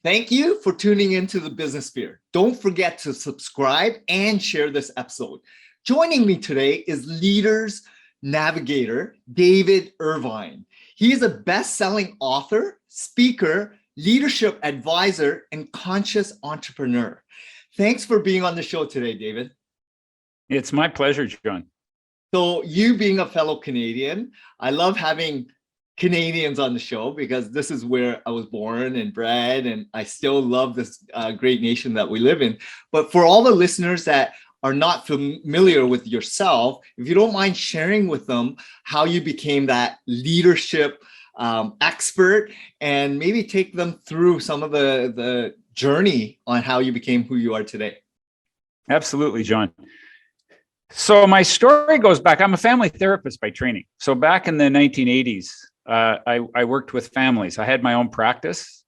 Thank you for tuning into the Business Sphere. Don't forget to subscribe and share this episode. Joining me today is Leaders Navigator David Irvine. He is a best-selling author, speaker, leadership advisor, and conscious entrepreneur. Thanks for being on the show today, David. It's my pleasure, John. So you being a fellow Canadian, I love having Canadians on the show because this is where I was born and bred, and I still love this great nation that we live in. But for all the listeners that are not familiar with yourself, if you don't mind sharing with them how you became that leadership expert, and maybe take them through some of the journey on how you became who you are today. Absolutely, John. So my story goes back. I'm a family therapist by training. So back in the 1980s, I worked with families. I had my own practice.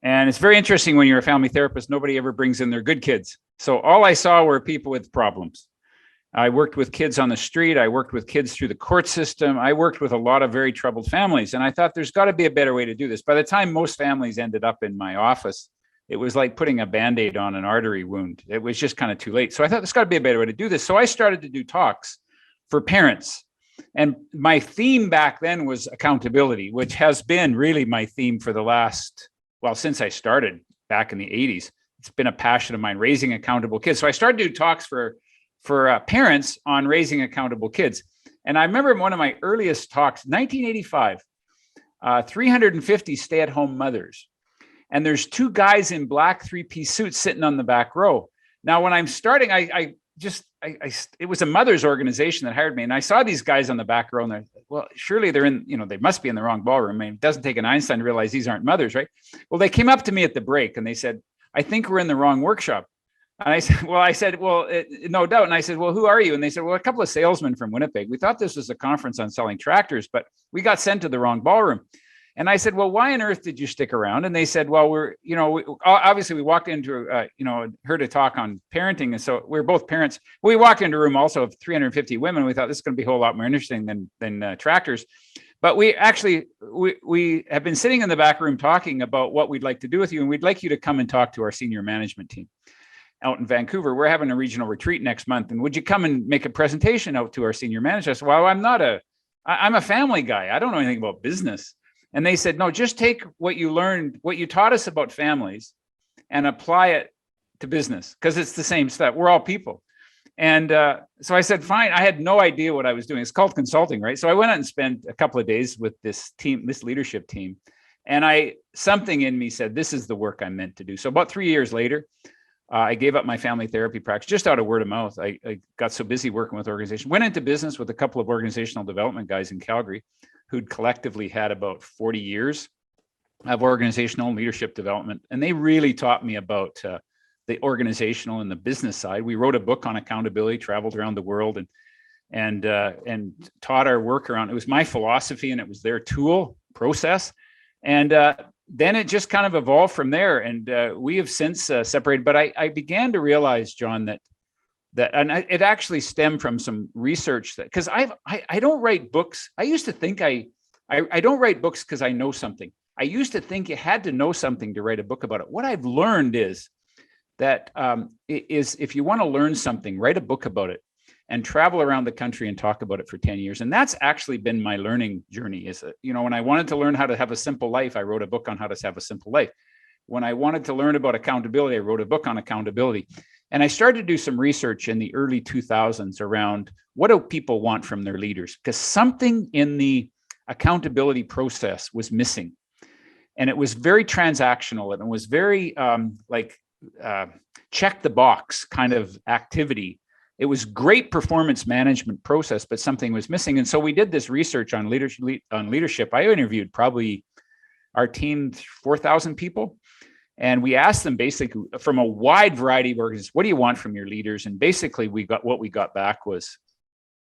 And it's very interesting when you're a family therapist, nobody ever brings in their good kids. So all I saw were people with problems. I worked with kids on the street. I worked with kids through the court system. I worked with a lot of very troubled families. And I thought there's got to be a better way to do this. By the time most families ended up in my office, it was like putting a Band-Aid on an artery wound. It was just kind of too late. So I thought there's got to be a better way to do this. So I started to do talks for parents. And my theme back then was accountability, which has been really my theme for the last, since I started back in the 80s. It's been a passion of mine, raising accountable kids. So I started to do talks for parents on raising accountable kids. And I remember one of my earliest talks, 1985, 350 stay-at-home mothers. And there's two guys in black three-piece suits sitting on the back row. Now, when I'm starting, it was a mother's organization that hired me. And I saw these guys on the back row, and they're, well, surely they're in, they must be in the wrong ballroom. I mean, it doesn't take an Einstein to realize these aren't mothers, right? Well, they came up to me at the break and they said, I think we're in the wrong workshop. And I said, no doubt. And I said, well, who are you? And they said, well, a couple of salesmen from Winnipeg. We thought this was a conference on selling tractors, but we got sent to the wrong ballroom. And I said, well, why on earth did you stick around? And they said, well, obviously we walked into, heard a talk on parenting. And so we're both parents. We walked into a room also of 350 women. We thought this is going to be a whole lot more interesting than tractors. But we have been sitting in the back room talking about what we'd like to do with you. And we'd like you to come and talk to our senior management team out in Vancouver. We're having a regional retreat next month. And would you come and make a presentation out to our senior manager? I said, well, I'm a family guy. I don't know anything about business. And they said, no, just take what you learned, what you taught us about families, and apply it to business, because it's the same stuff. We're all people. And so I said, fine. I had no idea what I was doing. It's called consulting, right? So I went out and spent a couple of days with this team, this leadership team. And something in me said, this is the work I'm meant to do. So about 3 years later, I gave up my family therapy practice just out of word of mouth. I got so busy working with organizations, went into business with a couple of organizational development guys in Calgary who'd collectively had about 40 years of organizational leadership development. And they really taught me about the organizational and the business side. We wrote a book on accountability, traveled around the world and taught our work around. It was my philosophy and it was their tool process. And then it just kind of evolved from there. And we have since separated. But I began to realize, John, it actually stemmed from some research because I don't write books. I used to think I don't write books because I know something. I used to think you had to know something to write a book about it. What I've learned is that if you want to learn something, write a book about it and travel around the country and talk about it for 10 years. And that's actually been my learning journey. When I wanted to learn how to have a simple life, I wrote a book on how to have a simple life. When I wanted to learn about accountability, I wrote a book on accountability. And I started to do some research in the early 2000s around what do people want from their leaders? Because something in the accountability process was missing. And it was very transactional and it was very check the box kind of activity. It was great performance management process, but something was missing. And so we did this research on leadership. I interviewed probably our team, 4,000 people. And we asked them basically from a wide variety of organizations, what do you want from your leaders? And basically what we got back was,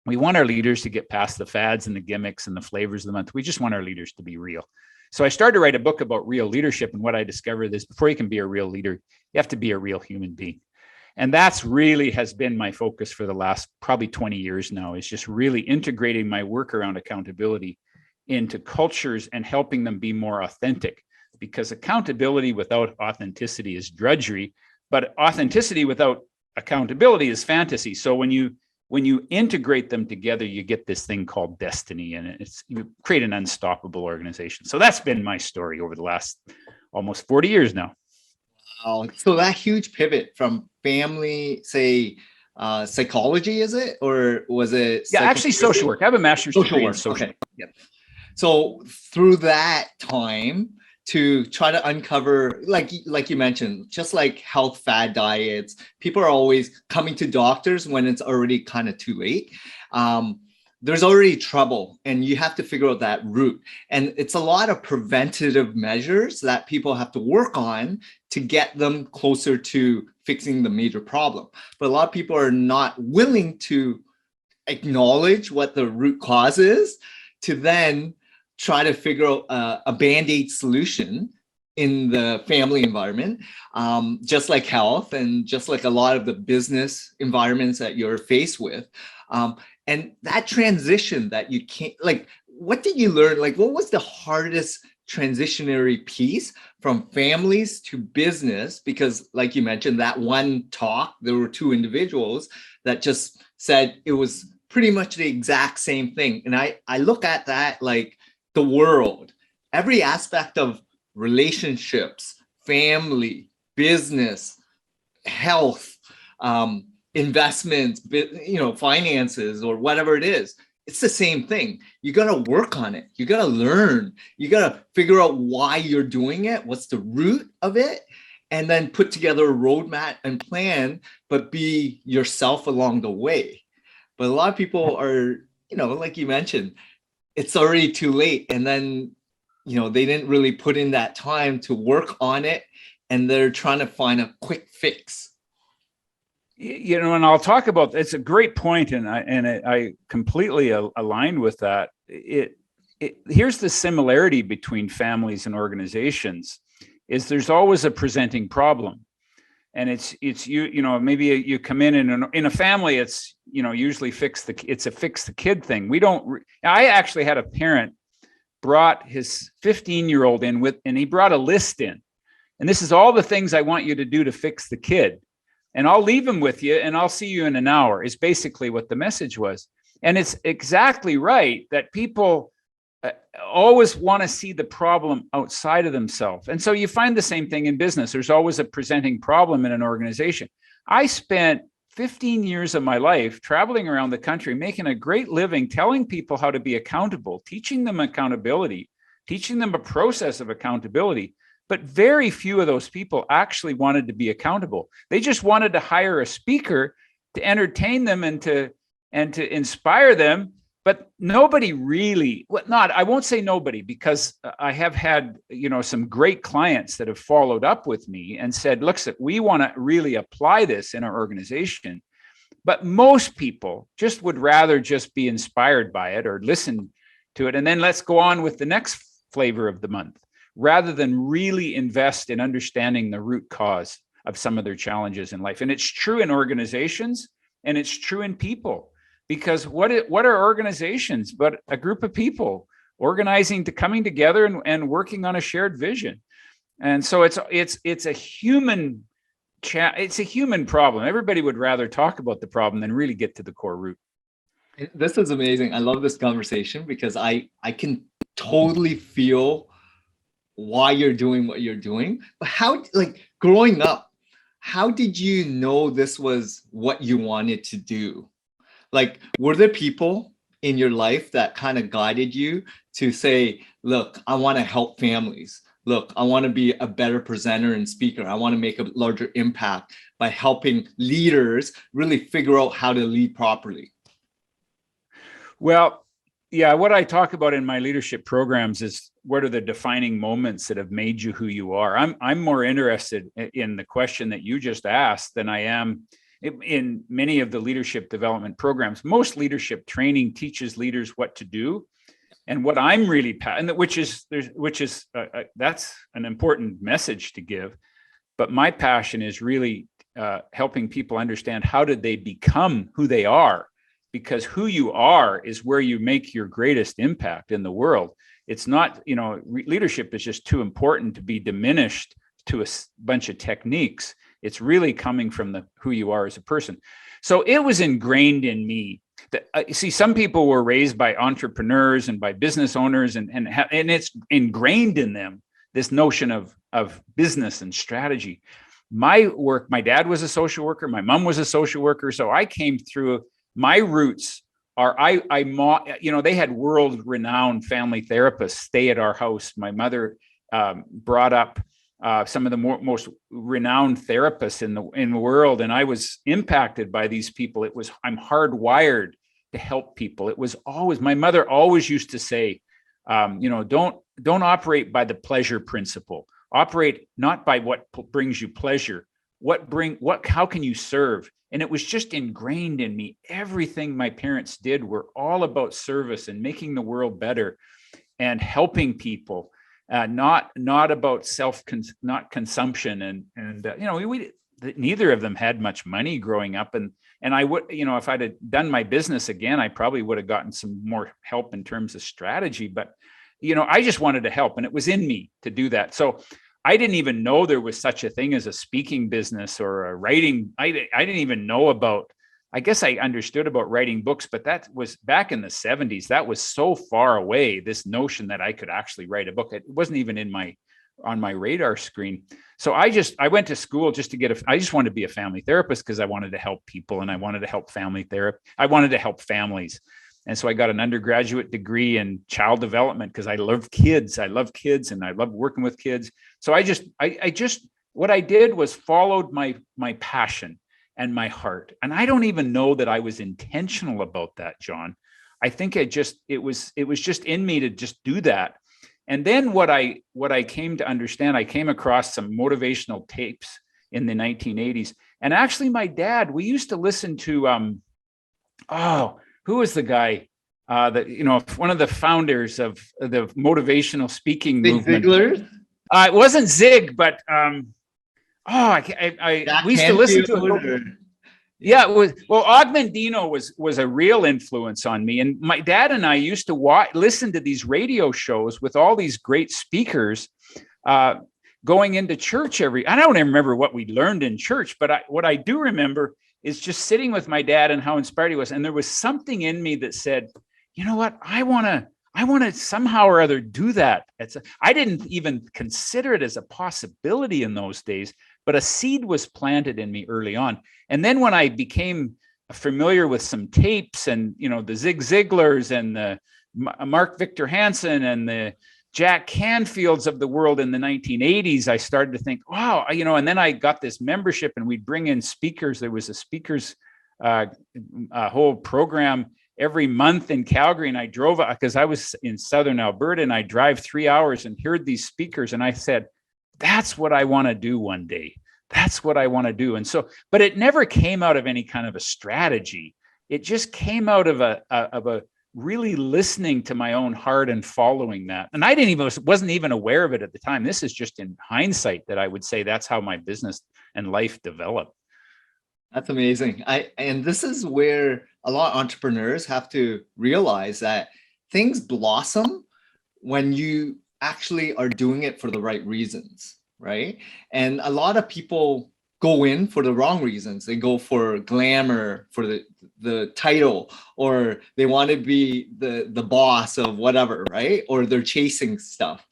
we want our leaders to get past the fads and the gimmicks and the flavors of the month. We just want our leaders to be real. So I started to write a book about real leadership. And what I discovered is before you can be a real leader, you have to be a real human being. And that's really has been my focus for the last probably 20 years now, is just really integrating my work around accountability into cultures and helping them be more authentic. because accountability without authenticity is drudgery, but authenticity without accountability is fantasy. So when you integrate them together, you get this thing called destiny, and you create an unstoppable organization. So that's been my story over the last almost 40 years now. So that huge pivot from family, say, psychology, is it, or was it? Yeah, actually, social work. I have a master's degree in social work. Yep. So through that time, to try to uncover, like you mentioned, just like health fad diets, people are always coming to doctors when it's already kind of too late. There's already trouble, and you have to figure out that root. And it's a lot of preventative measures that people have to work on to get them closer to fixing the major problem. But a lot of people are not willing to acknowledge what the root cause is, to then try to figure out a Band-Aid solution in the family environment, just like health and just like a lot of the business environments that you're faced with. And that transition that you can't, like, what did you learn? Like, what was the hardest transitionary piece from families to business? Because like you mentioned, that one talk, there were two individuals that just said it was pretty much the exact same thing. And I look at that like the world, every aspect of relationships, family, business, health, investments, finances, or whatever it is. It's the same thing. You got to work on it. You got to learn. You got to figure out why you're doing it. What's the root of it? And then put together a roadmap and plan, but be yourself along the way. But a lot of people are, like you mentioned, it's already too late. And then, they didn't really put in that time to work on it. And they're trying to find a quick fix. And I'll talk about, it's a great point, and I completely aligned with that. Here's the similarity between families and organizations: is there's always a presenting problem, and it's maybe you come in a family, it's usually it's a fix the kid thing. I actually had a parent brought his 15-year-old in and he brought a list in, and this is all the things I want you to do to fix the kid. And I'll leave him with you, and I'll see you in an hour, is basically what the message was. And it's exactly right that people always want to see the problem outside of themselves. And so you find the same thing in business. There's always a presenting problem in an organization. I spent 15 years of my life traveling around the country, making a great living, telling people how to be accountable, teaching them accountability, teaching them a process of accountability. But very few of those people actually wanted to be accountable. They just wanted to hire a speaker to entertain them and to inspire them. But nobody really, I won't say nobody, because I have had, some great clients that have followed up with me and said, look, we want to really apply this in our organization. But most people just would rather just be inspired by it or listen to it. And then let's go on with the next flavor of the month, rather than really invest in understanding the root cause of some of their challenges in life. And it's true in organizations, and it's true in people, because what are organizations but a group of people coming together and working on a shared vision. And so it's a human problem. Everybody would rather talk about the problem than really get to the core root. This is amazing. I love this conversation because I can totally feel why you're doing what you're doing. But how, growing up, how did you know this was what you wanted to do? Were there people in your life that kind of guided you to say, look, I want to help families. Look, I want to be a better presenter and speaker. I want to make a larger impact by helping leaders really figure out how to lead properly? Well, yeah, what I talk about in my leadership programs is what are the defining moments that have made you who you are. I'm more interested in the question that you just asked than I am in many of the leadership development programs. Most leadership training teaches leaders what to do, and what I'm really which is that's an important message to give. But my passion is really helping people understand how did they become who they are, because who you are is where you make your greatest impact in the world. It's not, leadership is just too important to be diminished to a bunch of techniques. It's really coming from who you are as a person. So it was ingrained in me. See, some people were raised by entrepreneurs and by business owners, and it's ingrained in them, this notion of business and strategy. My dad was a social worker, my mom was a social worker, so I came through. My roots are they had world-renowned family therapists stay at our house. My mother brought up some of the most renowned therapists in the world, and I was impacted by these people. I'm hardwired to help people. It was always, my mother always used to say, don't operate by the pleasure principle. Operate not by what brings you pleasure. How can you serve? And it was just ingrained in me. Everything my parents did were all about service and making the world better and helping people. Not about not consumption, and we neither of them had much money growing up, and I would, if I'd have done my business again, I probably would have gotten some more help in terms of strategy, but I just wanted to help, and it was in me to do that. So I didn't even know there was such a thing as a speaking business or a writing. I didn't even know about. I guess I understood about writing books, but that was back in the 70s. That was so far away, this notion that I could actually write a book. It wasn't even on my radar screen. So I went to school just to I just wanted to be a family therapist because I wanted to help people, and I wanted to help family therapy. I wanted to help families. And so I got an undergraduate degree in child development because I love kids. I love kids and I love working with kids. So I just what I did was followed my passion and my heart. And I don't even know that I was intentional about that, John. I think it was just in me to just do that. And then what I came to understand, I came across some motivational tapes in the 1980s. And actually my dad, we used to listen to, who was the guy? One of the founders of the motivational speaking movement. Ziglar? It wasn't Zig, but we used to listen to it. Yeah, it was. Well, Ogmandino was a real influence on me, and my dad and I used to listen to these radio shows with all these great speakers going into church I don't even remember what we learned in church, but what I do remember is just sitting with my dad and how inspired he was, and there was something in me that said, you know what, I want to somehow or other do that. I didn't even consider it as a possibility in those days, but a seed was planted in me early on. And then when I became familiar with some tapes and, the Zig Ziglars and the Mark Victor Hansen and the Jack Canfields of the world in the 1980s, I started to think, wow, and then I got this membership and we'd bring in speakers. There was a speakers whole program every month in Calgary, and I drove because I was in Southern Alberta, and I drive 3 hours and heard these speakers, and I said, that's what I want to do one day. That's what I want to do. And so, but it never came out of any kind of a strategy. It just came out of a really listening to my own heart and following that. And I wasn't even aware of it at the time. This is just in hindsight that I would say that's how my business and life developed. That's amazing. And this is where a lot of entrepreneurs have to realize that things blossom when you actually are doing it for the right reasons, right? And a lot of people go in for the wrong reasons. They go for glamour, for the title, or they want to be the boss of whatever, right? Or they're chasing stuff.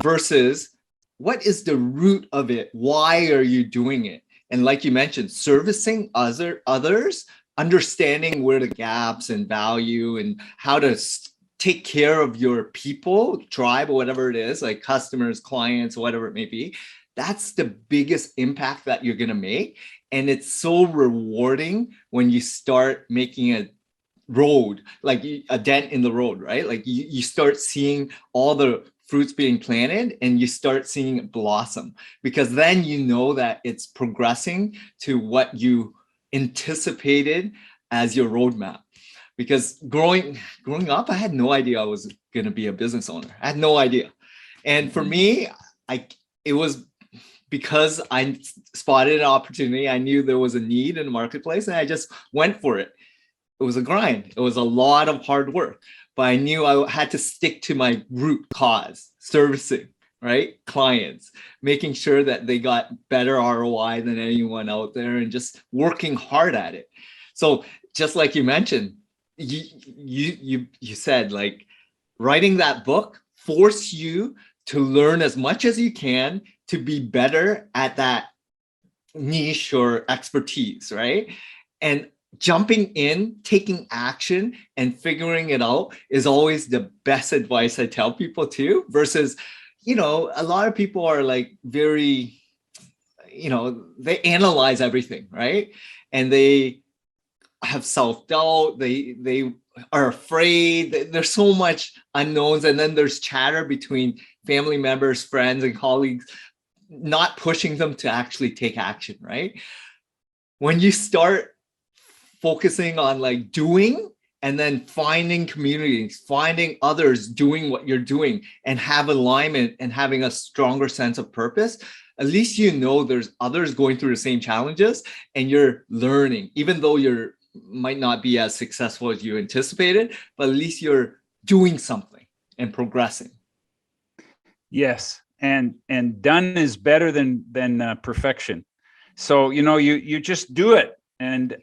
Versus what is the root of it? Why are you doing it? And like you mentioned, servicing others, understanding where the gaps and value and how to take care of your people, tribe, or whatever it is, like customers, clients, whatever it may be. That's the biggest impact that you're going to make. And it's so rewarding when you start making a road, like a dent in the road, right? Like you start seeing all the fruits being planted and you start seeing it blossom, because then you know that it's progressing to what you anticipated as your roadmap. Because growing up, I had no idea I was going to be a business owner. I had no idea. And for me, it was because I spotted an opportunity. I knew there was a need in the marketplace and I just went for it. it was a grind. It was a lot of hard work, but I knew I had to stick to my root cause, servicing, right? Clients, making sure that they got better ROI than anyone out there and just working hard at it. So just like you mentioned, you said like writing that book force you to learn as much as you can to be better at that niche or expertise, right? And jumping in, taking action, and figuring it out is always the best advice I tell people too, versus, a lot of people are like very, they analyze everything, right? And they have self-doubt, they are afraid. There's so much unknowns, and then there's chatter between family members, friends, and colleagues, not pushing them to actually take action, right? When you start focusing on like doing and then finding communities, finding others doing what you're doing and have alignment and having a stronger sense of purpose, at least there's others going through the same challenges and you're learning, even though you're might not be as successful as you anticipated, but at least you're doing something and progressing. Yes, and done is better than perfection. So you just do it, and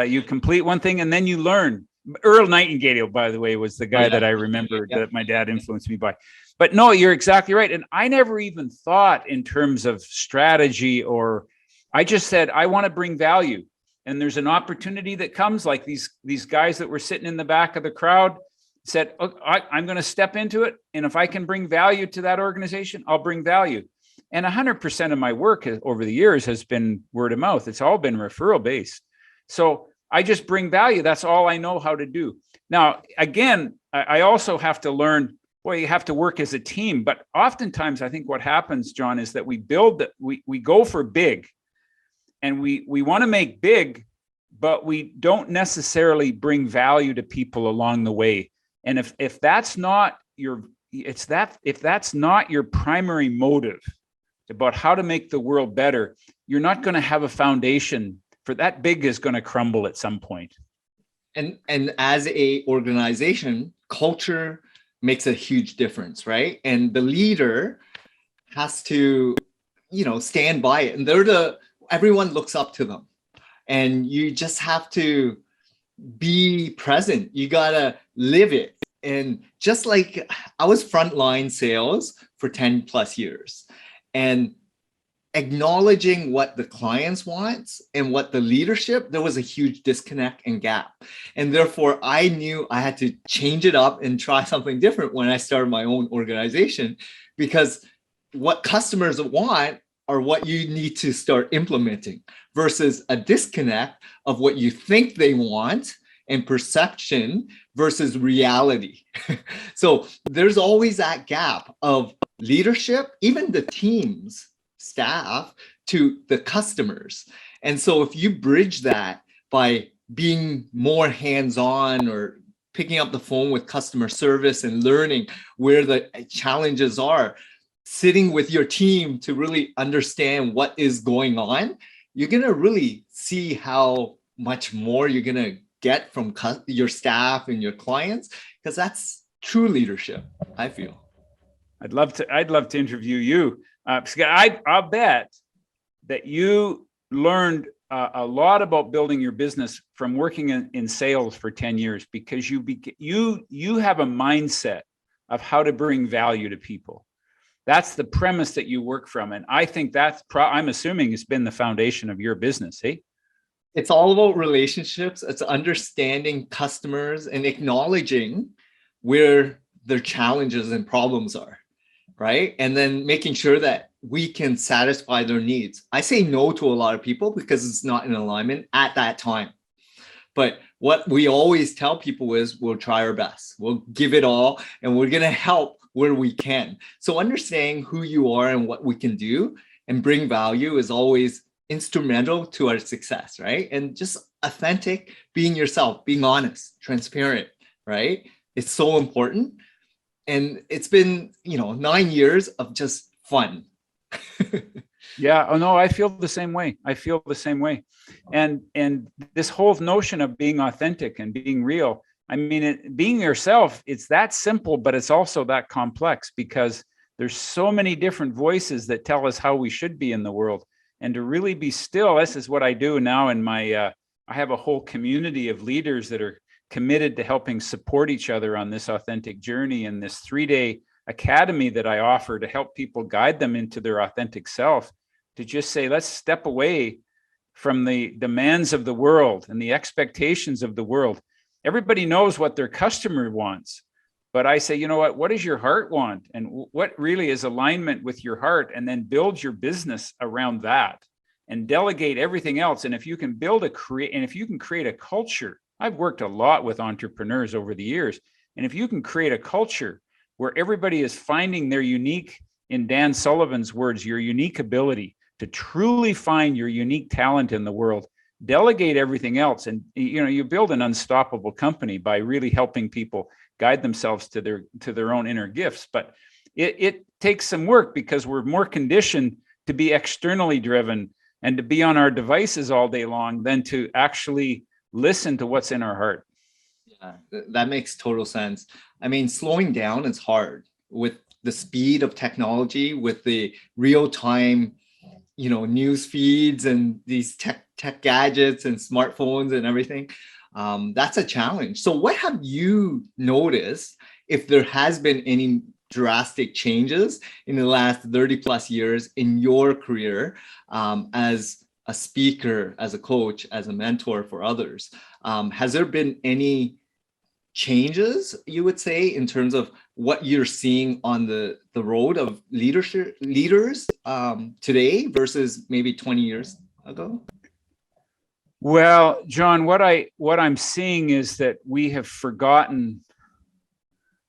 you complete one thing, and then you learn. Earl Nightingale, by the way, was the guy that I remembered that my dad influenced me by. But no, you're exactly right. And I never even thought in terms of strategy, or I just said, I want to bring value. And there's an opportunity that comes, like these guys that were sitting in the back of the crowd said, oh, I'm going to step into it. And if I can bring value to that organization, I'll bring value. And 100% of my work over the years has been word of mouth. It's all been referral based. So I just bring value. That's all I know how to do. Now, again, I also have to learn, well, you have to work as a team. But oftentimes I think what happens, John, is that we go for big. And we want to make big, but we don't necessarily bring value to people along the way. And if that's not your primary motive about how to make the world better, you're not going to have a foundation for that. Big is going to crumble at some point. And as a organization, culture makes a huge difference, right? And the leader has to, stand by it. And everyone looks up to them, and you just have to be present. You gotta live it. And just like I was frontline sales for 10 plus years, and acknowledging what the clients want and what the leadership, there was a huge disconnect and gap. And therefore I knew I had to change it up and try something different when I started my own organization, because what customers want are what you need to start implementing, versus a disconnect of what you think they want and perception versus reality. So there's always that gap of leadership, even the teams, staff, to the customers. And so if you bridge that by being more hands-on or picking up the phone with customer service and learning where the challenges are, sitting with your team to really understand what is going on, you're going to really see how much more you're going to get from your staff and your clients, because that's true leadership, I feel. I'd love to interview you. I'll bet that you learned a lot about building your business from working in sales for 10 years, because you have a mindset of how to bring value to people. That's the premise that you work from. And I think I'm assuming it's been the foundation of your business, hey? It's all about relationships. It's understanding customers and acknowledging where their challenges and problems are, right? And then making sure that we can satisfy their needs. I say no to a lot of people because it's not in alignment at that time. But what we always tell people is we'll try our best. We'll give it all, and we're going to help where we can. So understanding who you are and what we can do and bring value is always instrumental to our success, right? And just authentic, being yourself, being honest, transparent, right? It's so important. And it's been, 9 years of just fun. Yeah. Oh no, I feel the same way. I feel the same way. And this whole notion of being authentic and being real, I mean, being yourself, it's that simple, but it's also that complex because there's so many different voices that tell us how we should be in the world. And to really be still, this is what I do now in my I have a whole community of leaders that are committed to helping support each other on this authentic journey, and this 3-day academy that I offer to help people guide them into their authentic self, to just say, let's step away from the demands of the world and the expectations of the world. Everybody knows what their customer wants, but I say, you know what does your heart want? And what really is alignment with your heart? And then build your business around that and delegate everything else. And if you can create a culture, I've worked a lot with entrepreneurs over the years. And if you can create a culture where everybody is finding their unique, in Dan Sullivan's words, your unique ability to truly find your unique talent in the world, delegate everything else, and you build an unstoppable company by really helping people guide themselves to their own inner gifts. But it takes some work because we're more conditioned to be externally driven and to be on our devices all day long than to actually listen to what's in our heart. Yeah, that makes total sense. I mean, slowing down is hard with the speed of technology, with the real-time, news feeds and these tech gadgets and smartphones and everything. That's a challenge. So what have you noticed, if there has been any drastic changes in the last 30 plus years in your career, as a speaker, as a coach, as a mentor for others? Has there been any changes, you would say, in terms of what you're seeing on the road of leaders today versus maybe 20 years ago? Well, John, what I'm seeing is that we have forgotten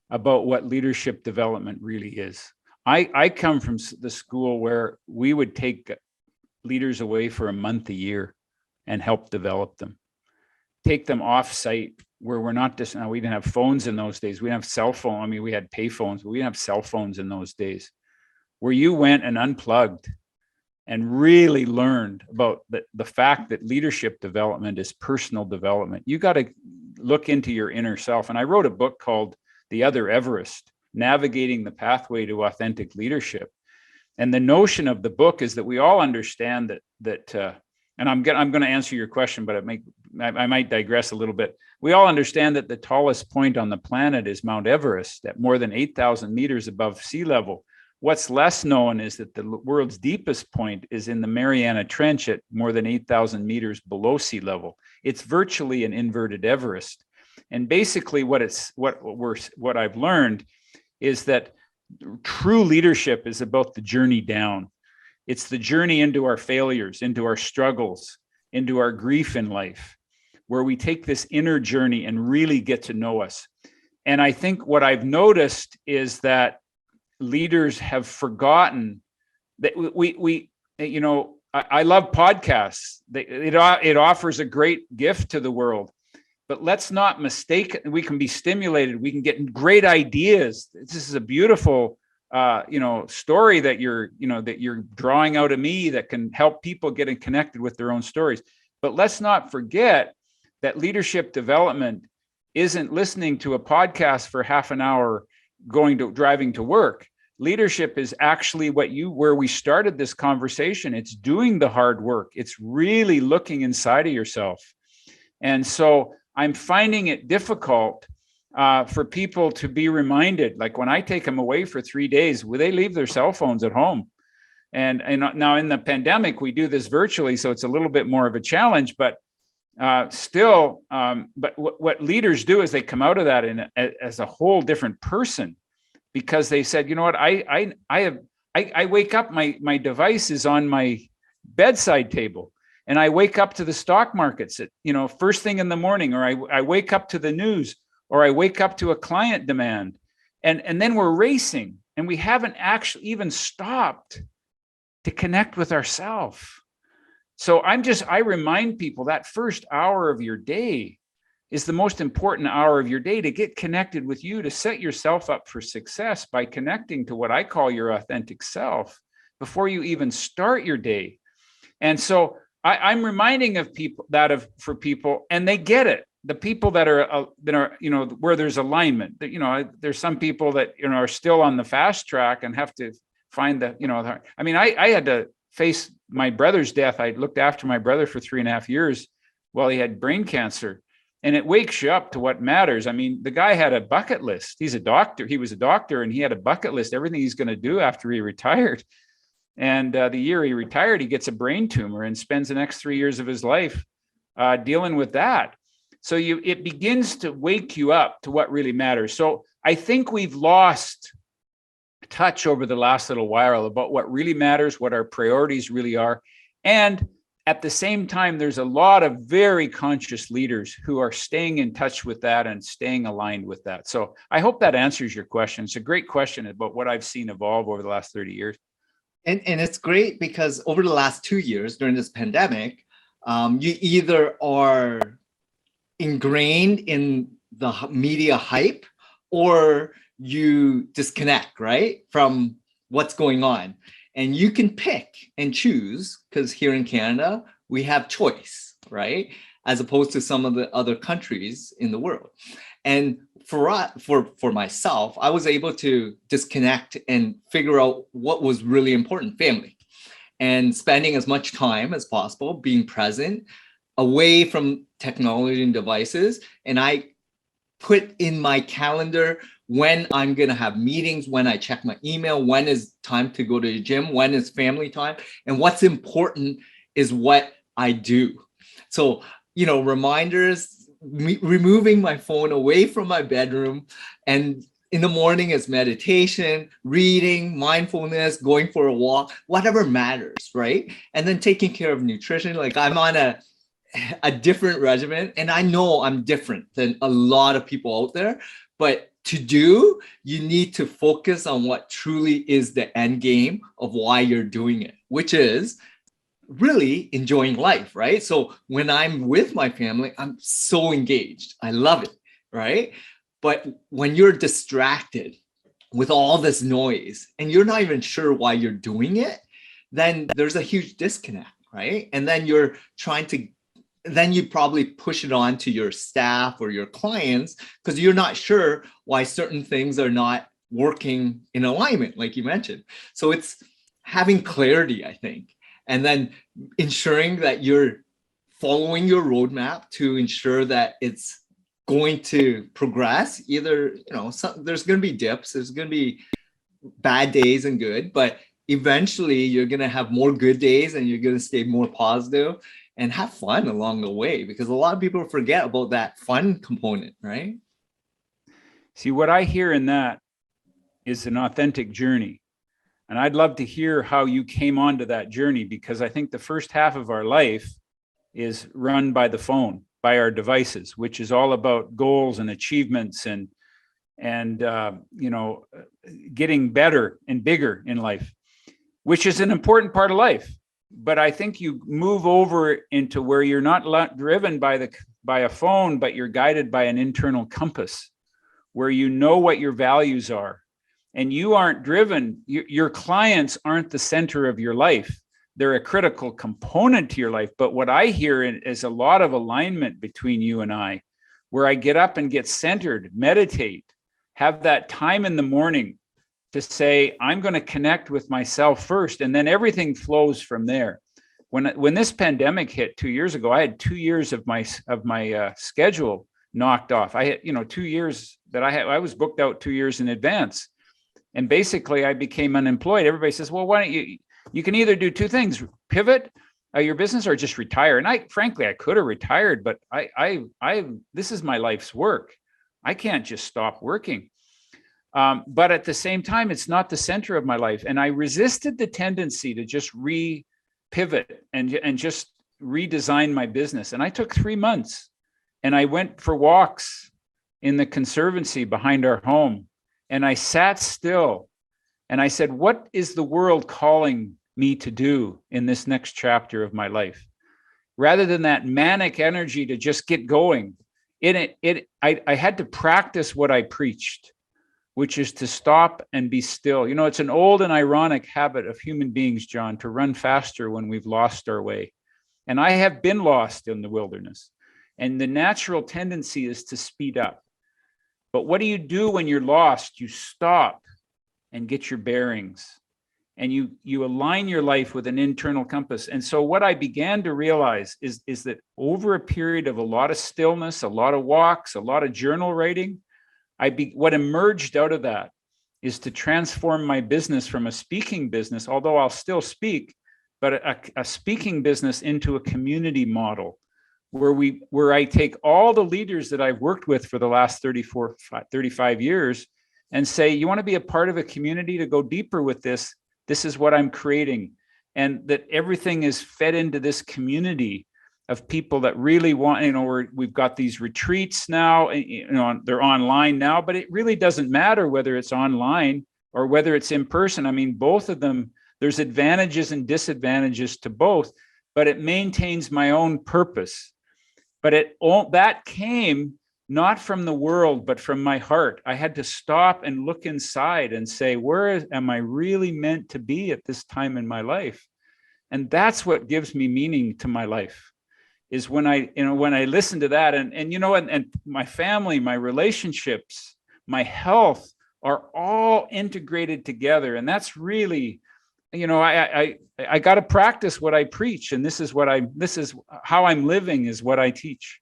about what leadership development really is. I come from the school where we would take leaders away for a month a year and help develop them, take them off site where we're not just, we didn't have phones in those days. We didn't have cell phone. I mean, we had pay phones, but we didn't have cell phones in those days, where you went and unplugged and really learned about the fact that leadership development is personal development. You got to look into your inner self. And I wrote a book called The Other Everest, Navigating the Pathway to Authentic Leadership. And the notion of the book is that we all understand that and I'm going to answer your question, but I might digress a little bit. We all understand that the tallest point on the planet is Mount Everest at more than 8,000 meters above sea level. What's less known is that the world's deepest point is in the Mariana Trench at more than 8,000 meters below sea level. It's virtually an inverted Everest. And basically what I've learned is that true leadership is about the journey down. It's the journey into our failures, into our struggles, into our grief in life, where we take this inner journey and really get to know us. And I think what I've noticed is that leaders have forgotten that I love podcasts. It offers a great gift to the world, but let's not mistake it. We can be stimulated. We can get great ideas. This is a beautiful story that you're drawing out of me that can help people get connected with their own stories. But let's not forget that leadership development isn't listening to a podcast for half an hour driving to work. Leadership is actually where we started this conversation. It's doing the hard work. It's really looking inside of yourself. And so I'm finding it difficult for people to be reminded. Like when I take them away for 3 days, they leave their cell phones at home. And now in the pandemic, we do this virtually, so it's a little bit more of a challenge, but still, but what leaders do is they come out of that as a whole different person, because they said, you know what, I wake up, my device is on my bedside table, and I wake up to the stock markets at, first thing in the morning, or I wake up to the news, or I wake up to a client demand, and then we're racing, and we haven't actually even stopped to connect with ourselves. So I remind people that first hour of your day is the most important hour of your day, to get connected with you, to set yourself up for success by connecting to what I call your authentic self. before you even start your day. And so I'm reminding of people for people, and they get it. The people that are, where there's alignment, that, there's some people that, are still on the fast track and have to find I had to face my brother's death. I looked after my brother for 3.5 years while he had brain cancer. And it wakes you up to what matters. I mean, the guy had a bucket list. He's a doctor. He was a doctor, and he had a bucket list, everything he's going to do after he retired. And the year he retired, he gets a brain tumor and spends the next 3 years of his life dealing with that. So it begins to wake you up to what really matters. So I think we've lost touch over the last little while about what really matters, what our priorities really are. And at the same time, there's a lot of very conscious leaders who are staying in touch with that and staying aligned with that. So I hope that answers your question. It's a great question about what I've seen evolve over the last 30 years. And it's great because over the last 2 years during this pandemic, you either are ingrained in the media hype or you disconnect, right, from what's going on. And you can pick and choose, because here in Canada, we have choice, right? As opposed to some of the other countries in the world. And for myself, I was able to disconnect and figure out what was really important, family, and spending as much time as possible, being present, away from technology and devices. And I put in my calendar when I'm going to have meetings, when I check my email, when is time to go to the gym, when is family time, and what's important is what I do. So, reminders, removing my phone away from my bedroom, and in the morning is meditation, reading, mindfulness, going for a walk, whatever matters, right? And then taking care of nutrition. Like I'm on a different regimen, and I know I'm different than a lot of people out there, but you need to focus on what truly is the end game of why you're doing it, which is really enjoying life, right? So when I'm with my family, I'm so engaged. I love it, right? But when you're distracted with all this noise and you're not even sure why you're doing it, then there's a huge disconnect, right? And then then you probably push it on to your staff or your clients because you're not sure why certain things are not working in alignment, like you mentioned. So it's having clarity, I think, and then ensuring that you're following your roadmap to ensure that it's going to progress. Either, there's going to be dips, there's going to be bad days and good, but eventually you're going to have more good days and you're going to stay more positive and have fun along the way, because a lot of people forget about that fun component, right? See, what I hear in that is an authentic journey. And I'd love to hear how you came onto that journey, because I think the first half of our life is run by the phone, by our devices, which is all about goals and achievements and getting better and bigger in life, which is an important part of life. But I think you move over into where you're not driven by a phone, but you're guided by an internal compass, where you know what your values are, and you aren't driven. Your clients aren't the center of your life. They're a critical component to your life. But what I hear is a lot of alignment between you and I, where I get up and get centered, meditate, have that time in the morning to say, I'm going to connect with myself first, and then everything flows from there. When this pandemic hit 2 years ago, I had 2 years of my schedule knocked off. I had 2 years that I was booked out 2 years in advance, and basically I became unemployed. Everybody says, well, why don't you can either do two things: pivot your business or just retire. And I could have retired, but this is my life's work. I can't just stop working. But at the same time, it's not the center of my life. And I resisted the tendency to just pivot and just redesign my business. And I took 3 months and I went for walks in the conservancy behind our home. And I sat still and I said, what is the world calling me to do in this next chapter of my life? Rather than that manic energy to just get going, I had to practice what I preached. which is to stop and be still. You know, it's an old and ironic habit of human beings, John, to run faster when we've lost our way. And I have been lost in the wilderness. And the natural tendency is to speed up. But what do you do when you're lost? You stop and get your bearings. And you align your life with an internal compass. And so what I began to realize is that over a period of a lot of stillness, a lot of walks, a lot of journal writing, what emerged out of that is to transform my business from a speaking business, although I'll still speak, but a speaking business into a community model where I take all the leaders that I've worked with for the last 35 years and say, you want to be a part of a community to go deeper with this? This is what I'm creating. And that everything is fed into this community of people that really want, we've got these retreats now, they're online now, but it really doesn't matter whether it's online or whether it's in person. I mean, both of them, there's advantages and disadvantages to both, but it maintains my own purpose. But that came not from the world, but from my heart. I had to stop and look inside and say, where am I really meant to be at this time in my life? And that's what gives me meaning to my life, is when I listen to that, and my family, my relationships, my health are all integrated together. And that's really, I got to practice what I preach, and this is how I'm living, is what I teach.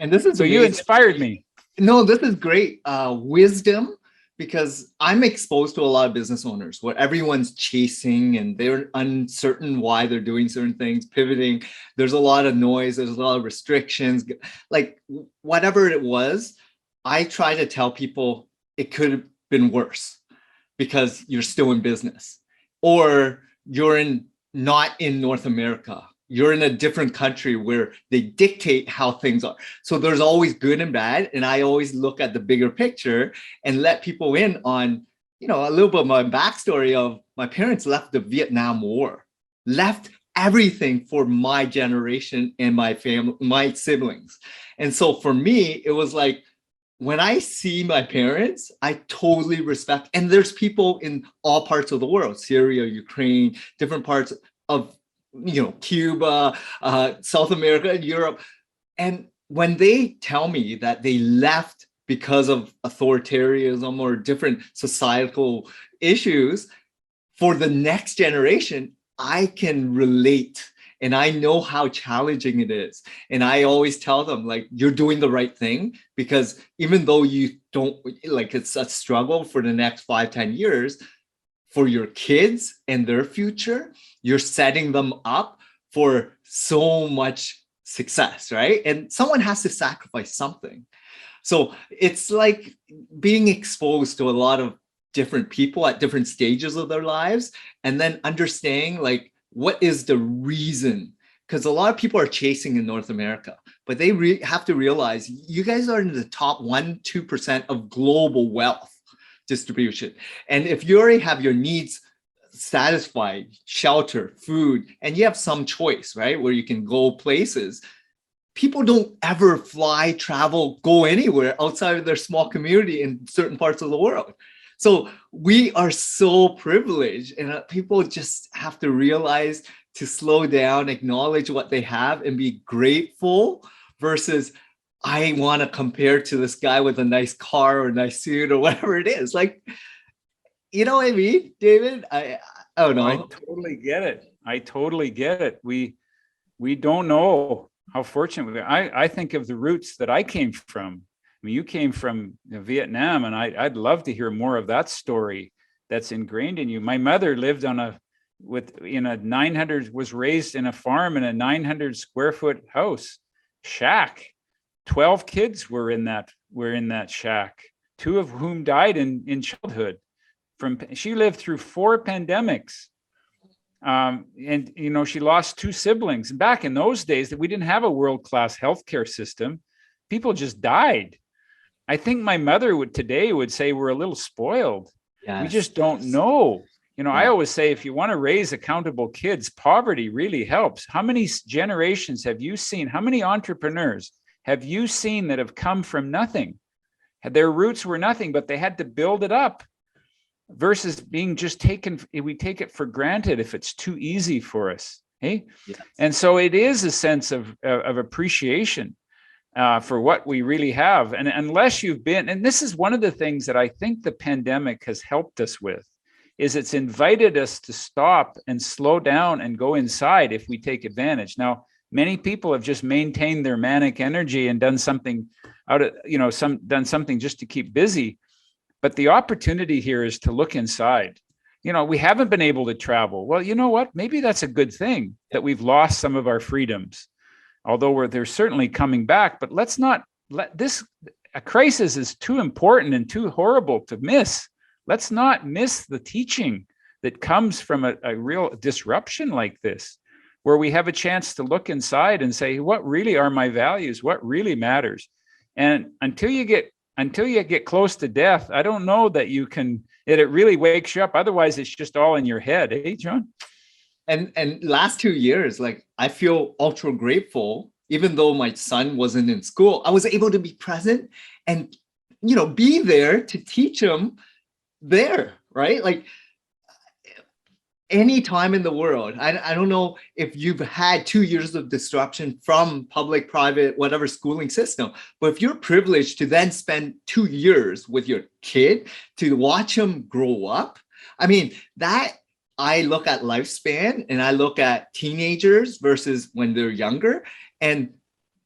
And this is so amazing. You inspired me. No, this is great wisdom, because I'm exposed to a lot of business owners where everyone's chasing and they're uncertain why they're doing certain things, pivoting. There's a lot of noise. There's a lot of restrictions, like whatever it was. I try to tell people it could have been worse because you're still in business, or you're not in North America. You're in a different country where they dictate how things are. So there's always good and bad. And I always look at the bigger picture and let people in on, a little bit of my backstory of my parents left the Vietnam War, left everything for my generation and my family, my siblings. And so for me, it was like, when I see my parents, I totally respect, and there's people in all parts of the world, Syria, Ukraine, different parts of Cuba, South America, Europe. And when they tell me that they left because of authoritarianism or different societal issues for the next generation, I can relate. And I know how challenging it is. And I always tell them, like, you're doing the right thing, because even though you don't, like, it's a struggle for the next 5-10 years, for your kids and their future, you're setting them up for so much success, right? And someone has to sacrifice something. So it's like being exposed to a lot of different people at different stages of their lives, and then understanding, like, what is the reason? Because a lot of people are chasing in North America, but they have to realize you guys are in the top 1-2% of global wealth distribution. And if you already have your needs satisfied, shelter, food, and you have some choice, right, where you can go places, people don't ever fly, travel, go anywhere outside of their small community in certain parts of the world. So we are so privileged, and people just have to realize to slow down, acknowledge what they have, and be grateful, versus I want to compare to this guy with a nice car or a nice suit or whatever it is. Like, you know what I mean, David? I don't know. I totally get it. We don't know how fortunate we are. I think of the roots that I came from. I mean, you came from Vietnam, and I'd love to hear more of that story that's ingrained in you. My mother lived was raised in a farm in a 900 square foot house, shack. 12 kids were in that shack, 2 of whom died in childhood. She lived through 4 pandemics. And she lost 2 siblings. And back in those days, that we didn't have a world-class healthcare system. People just died. I think my mother today would say we're a little spoiled. Yes. We just don't know. I always say, if you want to raise accountable kids, poverty really helps. How many generations have you seen? How many entrepreneurs have you seen that have come from nothing, Their roots were nothing, but they had to build it up versus being just taken. We take it for granted if it's too easy for us. Hey, Yes. and so it is a sense of appreciation for what we really have. And unless you've been, and this is one of the things that I think the pandemic has helped us with, is it's invited us to stop and slow down and go inside if we take advantage. Now, many people have just maintained their manic energy and done something done something just to keep busy. But the opportunity here is to look inside. We haven't been able to travel. Well, you know what? Maybe that's a good thing that we've lost some of our freedoms, although they're certainly coming back. But let's not let this, a crisis is too important and too horrible to miss. Let's not miss the teaching that comes from a real disruption like this, where we have a chance to look inside and say, what really are my values? What really matters? And until you get close to death, I don't know that you can, that it really wakes you up. Otherwise, it's just all in your head. Hey, John? And last 2 years, like, I feel ultra grateful. Even though my son wasn't in school, I was able to be present and, be there to teach him there, right? Like, any time in the world. I don't know if you've had 2 years of disruption from public, private, whatever schooling system, but if you're privileged to then spend 2 years with your kid to watch him grow up, I mean, that, I look at lifespan and I look at teenagers versus when they're younger, and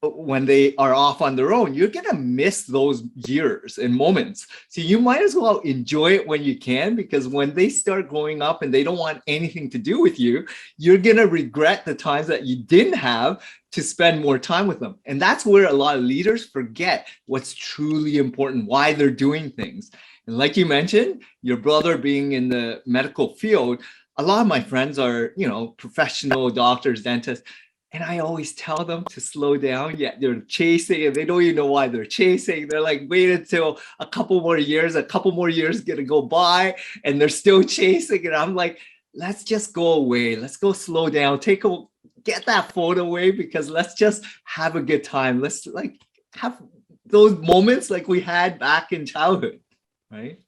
when they are off on their own, you're gonna miss those years and moments. So you might as well enjoy it when you can, because when they start growing up and they don't want anything to do with you, you're gonna regret the times that you didn't have to spend more time with them. And that's where a lot of leaders forget what's truly important, why they're doing things. And like you mentioned, your brother being in the medical field, a lot of my friends are, professional doctors, dentists. And I always tell them to slow down, yet they're chasing and they don't even know why they're chasing. They're like, wait until a couple more years gonna go by and they're still chasing. And I'm like, let's just go away. Let's go slow down, get that phone away, because let's just have a good time. Let's have those moments like we had back in childhood, right?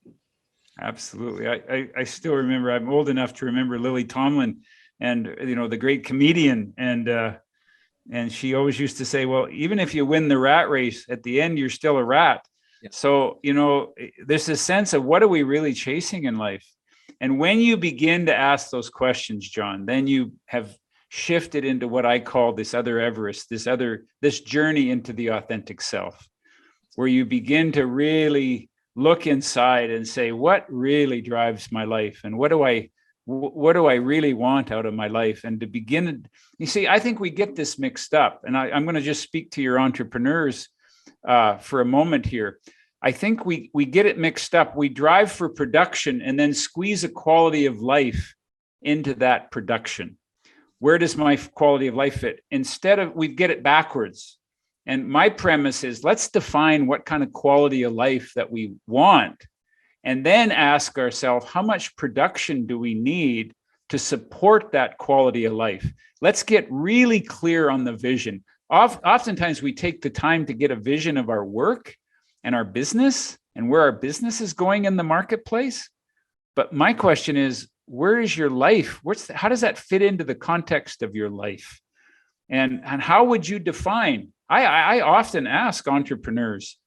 Absolutely. I still remember, I'm old enough to remember Lily Tomlin, and the great comedian, and she always used to say, well, even if you win the rat race, at the end you're still a rat. Yeah. So there's this sense of, what are we really chasing in life? And when you begin to ask those questions, John, then you have shifted into what I call this other Everest, this journey into the authentic self, where you begin to really look inside and say, what really drives my life, and what do I really want out of my life? And to begin, you see, I think we get this mixed up. And I'm going to just speak to your entrepreneurs for a moment here. I think we get it mixed up. We drive for production and then squeeze a quality of life into that production. Where does my quality of life fit? Instead of, we get it backwards. And my premise is, let's define what kind of quality of life that we want, and then ask ourselves, how much production do we need to support that quality of life? Let's get really clear on the vision. Oftentimes we take the time to get a vision of our work and our business and where our business is going in the marketplace. But my question is, where is your life? How does that fit into the context of your life? And how would you define? I often ask entrepreneurs,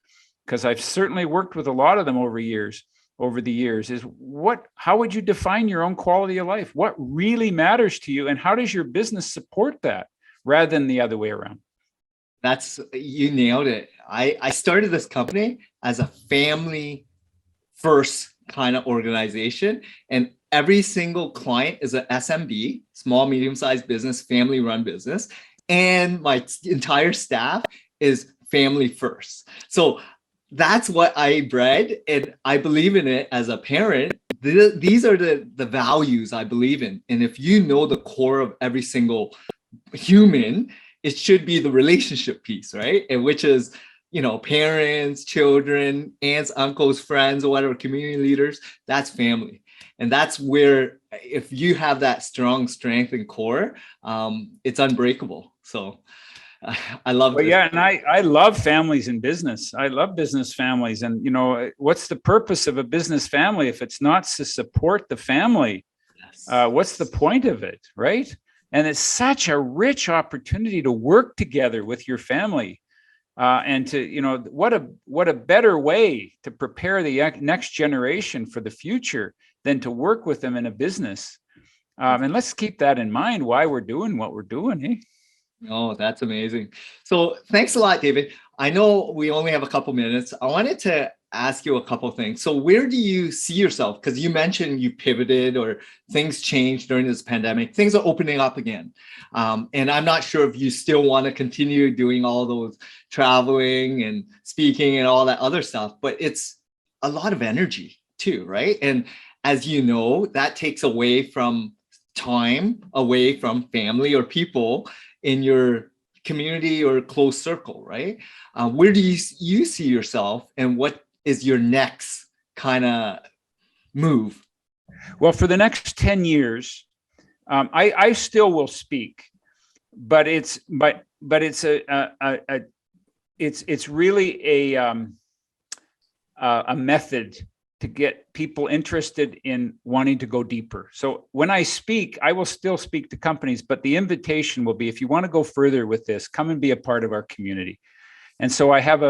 because I've certainly worked with a lot of them over the years, is how would you define your own quality of life? What really matters to you, and how does your business support that, rather than the other way around? You nailed it. I started this company as a family first kind of organization, and every single client is an SMB, small, medium-sized business, family-run business, and my entire staff is family first. So that's what I bred, and I believe in it as a parent. These are the values I believe in. And if you know the core of every single human, it should be the relationship piece, right? And which is, parents, children, aunts, uncles, friends, or whatever, community leaders, that's family. And that's where, if you have that strong strength and core, it's unbreakable. So I love Well, this. yeah, and I love families in business. I love business families, and what's the purpose of a business family if it's not to support the family? Yes. What's the point of it, right? And it's such a rich opportunity to work together with your family, and to what a better way to prepare the next generation for the future than to work with them in a business. And let's keep that in mind why we're doing what we're doing. Eh? Oh, that's amazing. So thanks a lot, David. I know we only have a couple minutes. I wanted to ask you a couple things. So where do you see yourself? Because you mentioned you pivoted or things changed during this pandemic. Things are opening up again. And I'm not sure if you still want to continue doing all those traveling and speaking and all that other stuff, but it's a lot of energy too, right? And as you know, that takes away from time, away from family or people in your community or close circle, right? Where do you see yourself, and what is your next kind of move? Well, for the next 10 years, I still will speak, but it's it's really a method to get people interested in wanting to go deeper. So when I speak, I will still speak to companies, but the invitation will be, if you want to go further with this, come and be a part of our community. And so I have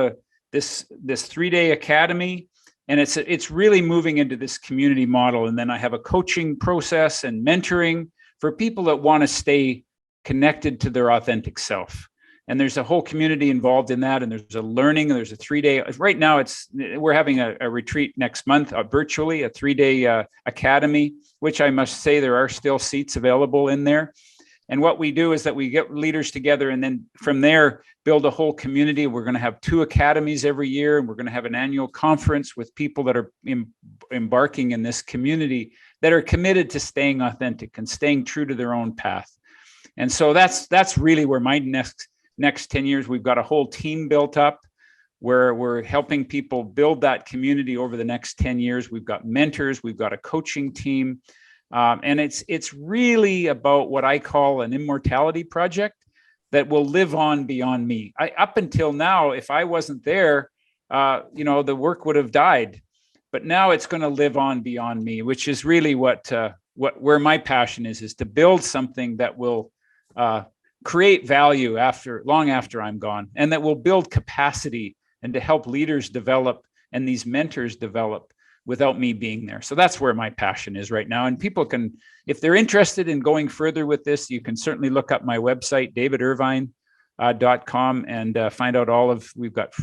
this 3-day academy, and it's really moving into this community model. And then I have a coaching process and mentoring for people that want to stay connected to their authentic self. And there's a whole community involved in that. And there's a learning, there's a 3-day, right now we're having a retreat next month, virtually, a 3-day academy, which I must say there are still seats available in there. And what we do is that we get leaders together, and then from there, build a whole community. We're going to have 2 academies every year, and we're going to have an annual conference with people that are embarking in this community that are committed to staying authentic and staying true to their own path. And so that's really where my next 10 years, we've got a whole team built up where we're helping people build that community over the next 10 years. We've got mentors, we've got a coaching team. And it's really about what I call an immortality project that will live on beyond me. Up until now, if I wasn't there, the work would have died. But now it's going to live on beyond me, which is really where my passion is to build something that will create value long after I'm gone, and that will build capacity and to help leaders develop and these mentors develop without me being there. So that's where my passion is right now. And people can, if they're interested in going further with this, you can certainly look up my website, davidirvine.com, and find out we've got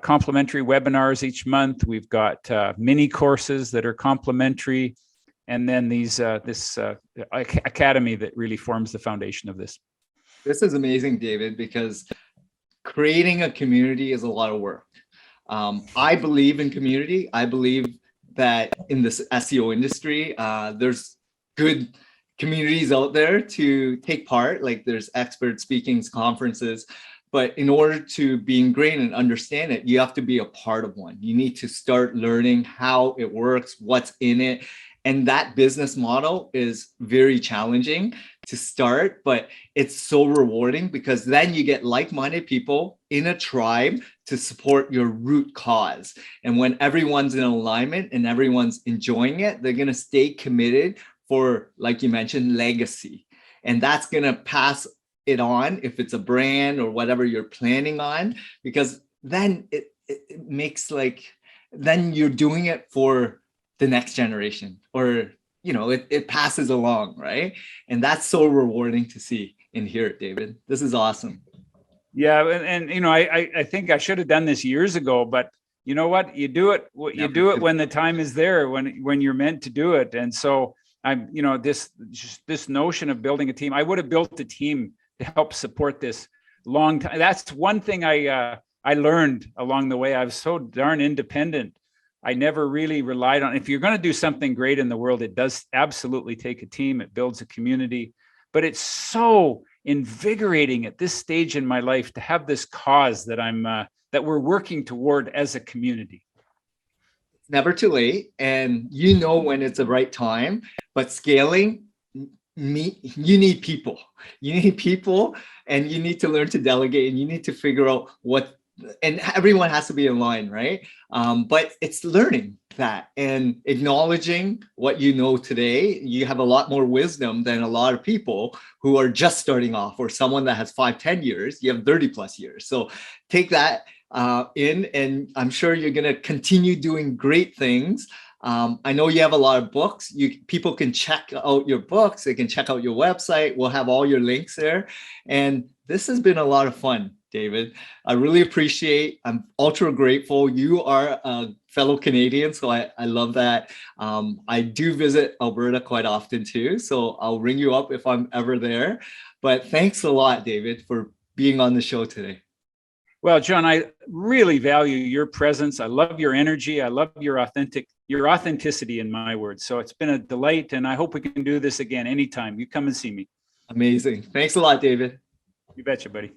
complimentary webinars each month. We've got mini courses that are complimentary. And then this academy that really forms the foundation of this. This is amazing, David, because creating a community is a lot of work. I believe in community. I believe that in this SEO industry, there's good communities out there to take part. Like there's expert speakings, conferences. But in order to be ingrained and understand it, you have to be a part of one. You need to start learning how it works, what's in it. And that business model is very challenging to start, but it's so rewarding because then you get like-minded people in a tribe to support your root cause. And when everyone's in alignment and everyone's enjoying it, they're going to stay committed for, like you mentioned, legacy. And that's going to pass it on if it's a brand or whatever you're planning on, because then it makes then you're doing it for the next generation, or it passes along, right? And that's so rewarding to see and hear it, David. This is awesome. Yeah, and I think I should have done this years ago, but you know what? You do it when the time is there, when you're meant to do it. And so I'm, this notion of building a team. I would have built a team to help support this long time. That's one thing I learned along the way. I was so darn independent. I never really relied on, if you're going to do something great in the world, it does absolutely take a team. It builds a community, but it's so invigorating at this stage in my life to have this cause that that we're working toward as a community. It's never too late, and when it's the right time, but scaling you need people. You need people, and you need to learn to delegate, and you need to figure out what, and everyone has to be in line, right? But it's learning that and acknowledging what you know today. You have a lot more wisdom than a lot of people who are just starting off, or someone that has 5-10 years. You have 30 plus years. So take that in, and I'm sure you're going to continue doing great things. I know you have a lot of books. People can check out your books. They can check out your website. We'll have all your links there. And this has been a lot of fun, David. I really appreciate. I'm ultra grateful. You are a fellow Canadian, so I love that. I do visit Alberta quite often too, so I'll ring you up if I'm ever there. But thanks a lot, David, for being on the show today. Well, John, I really value your presence. I love your energy. I love your authenticity, in my words. So it's been a delight, and I hope we can do this again anytime. You come and see me. Amazing. Thanks a lot, David. You betcha, buddy.